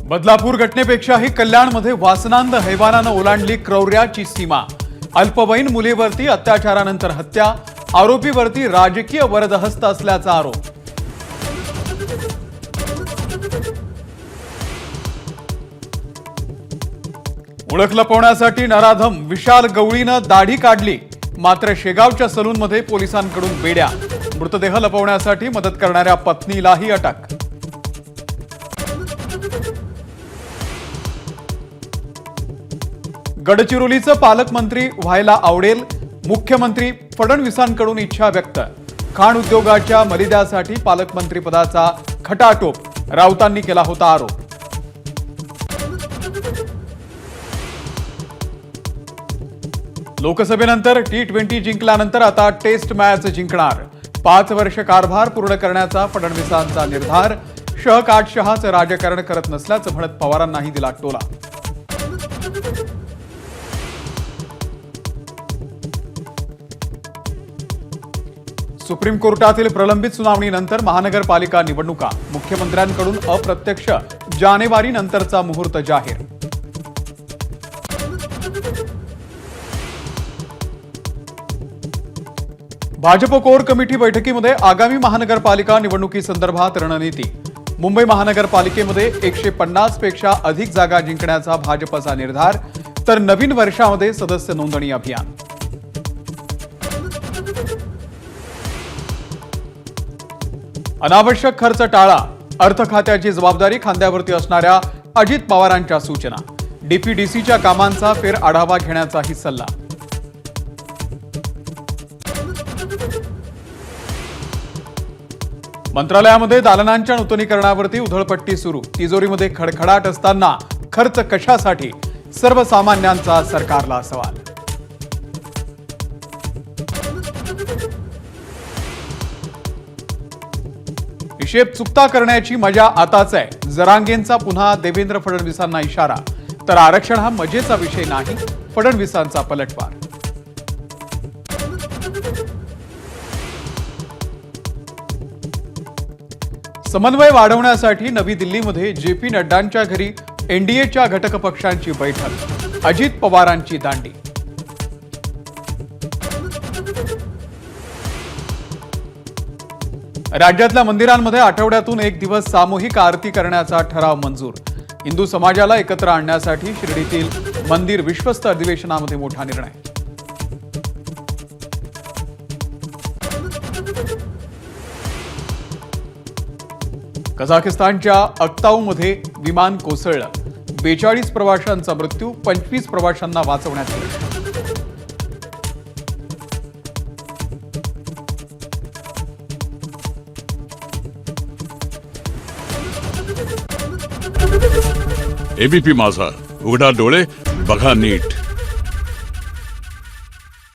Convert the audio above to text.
बदलापूर घटनेपेक्षाही कल्याणमध्ये वासनांद हैवानानं ओलांडली क्रौर्याची सीमा। अल्पवयीन मुलीवरती अत्याचारानंतर हत्या, आरोपीवरती राजकीय वरदहस्त असल्याचा आरोप। ओळख लपवण्यासाठी नराधम विशाल गवळीनं दाढी काढली, मात्र शेगावच्या सलूनमध्ये पोलिसांकडून बेड्या। मृतदेह लपवण्यासाठी मदत करणाऱ्या पत्नीलाही अटक। गडचिरोलीचं पालकमंत्री व्हायला आवडेल, मुख्यमंत्री फडणवीसांकडून इच्छा व्यक्त। खाण उद्योगाच्या मलिद्यासाठी पालकमंत्री पदाचा खटाटोप, राऊतांनी केला होता आरोप। लोकसभेनंतर T20 जिंकल्यानंतर आता टेस्ट मॅच जिंकणार। 5 वर्ष कारभार पूर्ण करण्याचा फडणवीसांचा निर्धार। शहाचं राजकारण करत नसल्याचं म्हणत पवारांनाही दिला टोला। सुप्रीम कोर्टातील प्रलंबित सुनावणीनंतर महानगरपालिका निवडणुका, मुख्यमंत्र्यांकडून अप्रत्यक्ष जानेवारी नंतरचा मुहूर्त जाहीर। भाजप कोर कमिटी बैठकीमध्ये आगामी महानगरपालिका निवडणुकीसंदर्भात रणनीती। मुंबई महानगरपालिकेमध्ये 150 पेक्षा अधिक जागा जिंकण्याचा भाजपचा निर्धार, तर नवीन वर्षामध्ये सदस्य नोंदणी अभियान। अनावश्यक खर्च टाळा, अर्थ खात्याची जबाबदारी खांद्यावरती असणाऱ्या अजित पवारांच्या सूचना। डीपीडीसीच्या कामांचा फेर आढावा घेण्याचाही सल्ला। मंत्रालयामध्ये दालनांच्या नूतनीकरणावरती उधळपट्टी सुरू। तिजोरीमध्ये खडखडाट असताना खर्च कशासाठी, सर्वसामान्यांचा सरकारला सवाल। हिशेब चुकता करण्याची मजा आताच आहे। जरांगेंचा पुन्हा देवेंद्र फडणवीसांना इशारा, तर आरक्षण हा मजेचा विषय नाही, फडणवीसांचा पलटवार। समन्वय वाढवण्यासाठी नवी दिल्लीमध्ये जेपी नड्डांच्या घरी एनडीएच्या घटक पक्षांची बैठक, अजित पवारांची दांडी। राज्यातल्या मंदिरांमध्ये आठवड्यातून 1 दिवस सामूहिक आरती करण्याचा ठराव मंजूर। हिंदू समाजाला एकत्र आणण्यासाठी शिर्डीतील मंदिर विश्वस्त अधिवेशनामध्ये मोठा निर्णय। कझाकिस्तानच्या अक्ताऊमध्ये विमान कोसळलं, 42 प्रवाशांचा मृत्यू, 25 प्रवाशांना वाचवण्यात आलं। एबीपी माझा, उघडा डोळे बघा नीट।